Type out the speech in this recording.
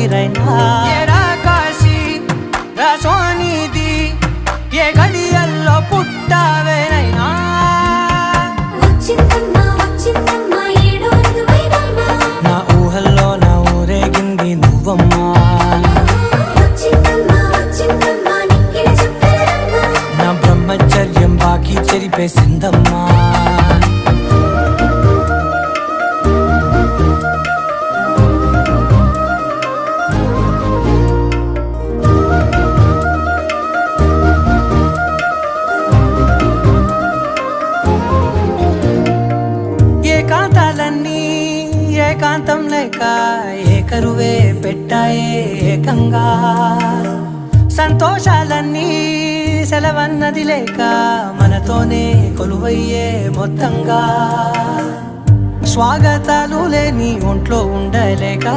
ఊపిరైనా ఏరా కాశీ సోనిది ఏ గడియల్లో పుట్టావేనైనా నా ఊహల్లో నా ఊరేగింది నువ్వమ్మా నా బ్రహ్మచర్యం బాకీ చెరిపేసిందమ్మా ఏకాంతాలన్నీ ఏకాంతం లేక ఏకరువే పెట్టాయే ఏకంగా సంతోషాలన్నీ సెలవన్నది లేక మనతోనే కొలువయ్యే మొత్తంగా స్వాగతాలు లేని ఒంట్లో ఉండలేక